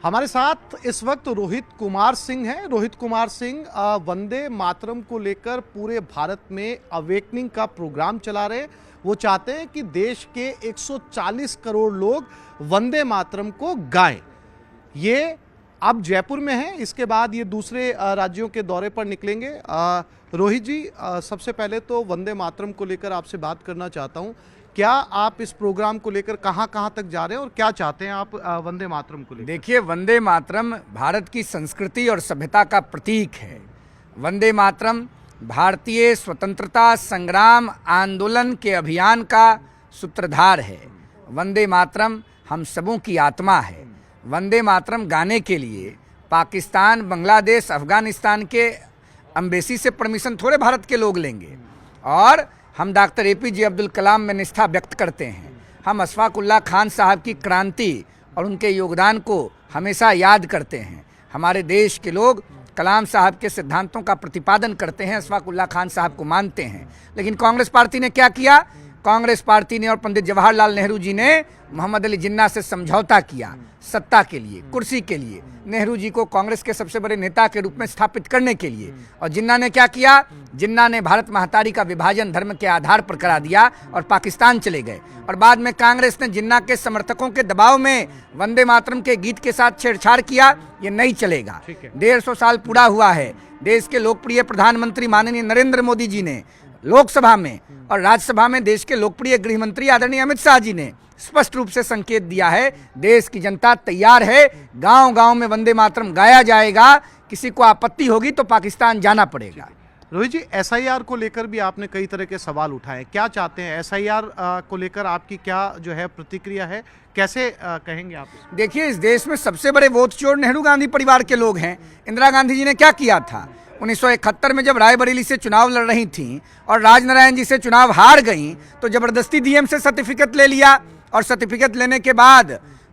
हमारे साथ इस वक्त रोहित कुमार सिंह हैं। रोहित कुमार सिंह वंदे मातरम को लेकर पूरे भारत में अवेकनिंग का प्रोग्राम चला रहे हैं। वो चाहते हैं कि देश के 140 करोड़ लोग वंदे मातरम को गाएं। ये अब जयपुर में है, इसके बाद ये दूसरे राज्यों के दौरे पर निकलेंगे। रोहित जी, सबसे पहले तो वंदे मातरम को लेकर आपसे बात करना चाहता हूं। क्या आप इस प्रोग्राम को लेकर कहां तक जा रहे हैं और क्या चाहते हैं आप वंदे मातरम को लेकर? देखिए, वंदे मातरम भारत की संस्कृति और सभ्यता का प्रतीक है। वंदे मातरम भारतीय स्वतंत्रता संग्राम आंदोलन के अभियान का सूत्रधार है। वंदे मातरम हम सबों की आत्मा है। वंदे मातरम गाने के लिए पाकिस्तान, बांग्लादेश, अफगानिस्तान के एम्बेसी से परमिशन थोड़े भारत के लोग लेंगे। और हम डॉक्टर APJ अब्दुल कलाम में निष्ठा व्यक्त करते हैं। हम अशफाक उल्लाह खान साहब की क्रांति और उनके योगदान को हमेशा याद करते हैं। हमारे देश के लोग कलाम साहब के सिद्धांतों का प्रतिपादन करते हैं, अशफाक उल्लाह खान साहब को मानते हैं। लेकिन कांग्रेस पार्टी ने क्या किया? कांग्रेस पार्टी ने और पंडित जवाहरलाल नेहरू जी ने मोहम्मद अली जिन्ना से समझौता किया, सत्ता के लिए, कुर्सी के लिए, नेहरू जी को कांग्रेस के सबसे बड़े नेता के रूप में स्थापित करने के लिए। और जिन्ना ने क्या किया? जिन्ना ने भारत महतारी का विभाजन धर्म के आधार पर करा दिया और पाकिस्तान चले गए। और बाद में कांग्रेस ने जिन्ना के समर्थकों के दबाव में वंदे मातरम के गीत के साथ छेड़छाड़ किया। ये नहीं चलेगा। 150 साल पूरा हुआ है। देश के लोकप्रिय प्रधानमंत्री माननीय नरेंद्र मोदी जी ने लोकसभा में और राज्यसभा में देश के लोकप्रिय गृह मंत्री आदरणीय अमित शाह जी ने स्पष्ट रूप से संकेत दिया है, देश की जनता तैयार है। गांव-गांव में वंदे मातरम गाया जाएगा। किसी को आपत्ति होगी तो पाकिस्तान जाना पड़ेगा। रोहित जी, SIR को लेकर भी आपने कई तरह के सवाल उठाए। क्या चाहते हैं SIR को लेकर? आपकी क्या जो है प्रतिक्रिया है? कैसे कहेंगे आप? देखिए, इस देश में सबसे बड़े वोट चोर नेहरू गांधी परिवार के लोग हैं। इंदिरा गांधी जी ने क्या किया था? 1971 में जब रायबरेली से चुनाव लड़ रही थीं और राजनारायण जी से चुनाव हार गईं तो जबरदस्ती DM से सर्टिफिकेट ले लिया। और सर्टिफिकेट लेने के बाद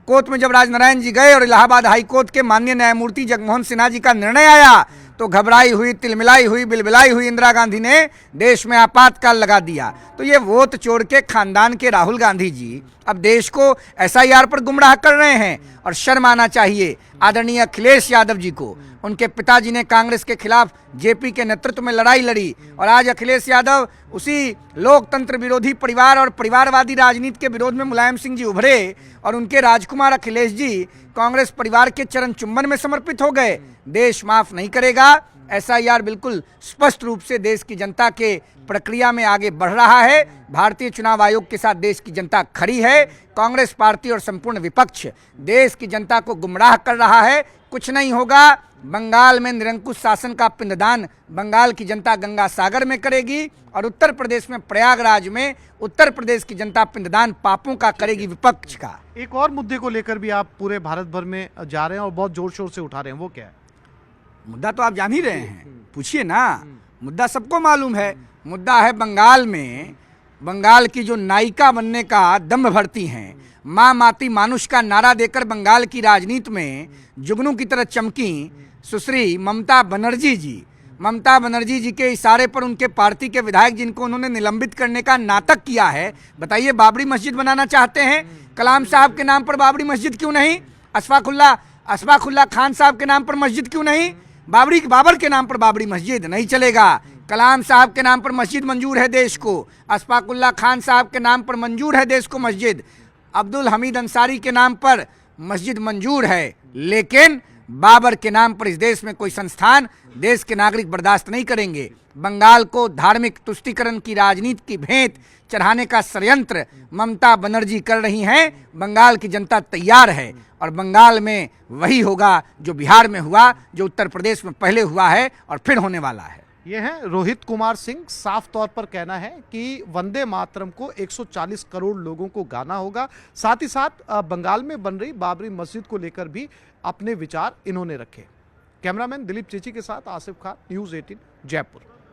कोर्ट में जब राजनारायण जी गए और इलाहाबाद हाई कोर्ट के माननीय न्यायमूर्ति जगमोहन सिन्हा जी का निर्णय आया तो घबराई हुई, तिलमिलाई हुई, बिलबिलाई हुई इंदिरा गांधी ने देश में आपातकाल लगा दिया। तो ये वोट चोर के खानदान के राहुल गांधी जी अब देश को SIR पर गुमराह कर रहे हैं। और शर्म आना चाहिए आदरणीय अखिलेश यादव जी को। उनके पिताजी ने कांग्रेस के खिलाफ JP के नेतृत्व में लड़ाई लड़ी और आज अखिलेश यादव उसी लोकतंत्र विरोधी परिवार और परिवारवादी राजनीति के विरोध में मुलायम सिंह जी उभरे और उनके राजकुमार अखिलेश जी कांग्रेस परिवार के चरण चुंबन में समर्पित हो गए। देश माफ नहीं करेगा। SIR बिल्कुल स्पष्ट रूप से देश की जनता के प्रक्रिया में आगे बढ़ रहा है। भारतीय चुनाव आयोग के साथ देश की जनता खड़ी है। कांग्रेस पार्टी और संपूर्ण विपक्ष देश की जनता को गुमराह कर रहा है। कुछ नहीं होगा। बंगाल में निरंकुश शासन का पिंडदान बंगाल की जनता गंगा सागर में करेगी और उत्तर प्रदेश में प्रयागराज में उत्तर प्रदेश की जनता पिंडदान पापों का करेगी, विपक्ष का। एक और मुद्दे को लेकर भी आप पूरे भारत भर में जा रहे हैं और बहुत जोर शोर से उठा रहे हैं, वो क्या है? मुद्दा तो आप जान ही रहे हैं, पूछिए ना। मुद्दा सबको मालूम है। मुद्दा है बंगाल में, बंगाल की जो नायिका बनने का दम्भ भरती हैं, माँ माती मानुष का नारा देकर बंगाल की राजनीति में जुगनू की तरह चमकी सुश्री ममता बनर्जी जी। ममता बनर्जी जी के इशारे पर उनके पार्टी के विधायक जिनको उन्होंने निलंबित करने का नाटक किया है। बताइए, बाबरी मस्जिद बनाना चाहते हैं। कलाम साहब के नाम पर बाबरी मस्जिद क्यों नहीं? अशफाक उल्लाह खान साहब के नाम पर मस्जिद क्यों नहीं? बाबर के नाम पर बाबरी मस्जिद नहीं चलेगा। कलाम साहब के नाम पर मस्जिद मंजूर है देश को। अशफाक उल्लाह खान साहब के नाम पर मंजूर है देश को मस्जिद। अब्दुल हमीद अंसारी के नाम पर मस्जिद मंजूर है। लेकिन बाबर के नाम पर इस देश में कोई संस्थान देश के नागरिक बर्दाश्त नहीं करेंगे। बंगाल को धार्मिक तुष्टीकरण की राजनीति की भेंट चढ़ाने का षड्यंत्र ममता बनर्जी कर रही हैं। बंगाल की जनता तैयार है और बंगाल में वही होगा जो बिहार में हुआ, जो उत्तर प्रदेश में पहले हुआ है और फिर होने वाला है। ये है रोहित कुमार सिंह। साफ तौर पर कहना है कि वंदे मातरम को 140 करोड़ लोगों को गाना होगा। साथ ही साथ बंगाल में बन रही बाबरी मस्जिद को लेकर भी अपने विचार इन्होंने रखे। कैमरामैन दिलीप चेची के साथ आसिफ खान, न्यूज़ 18 जयपुर।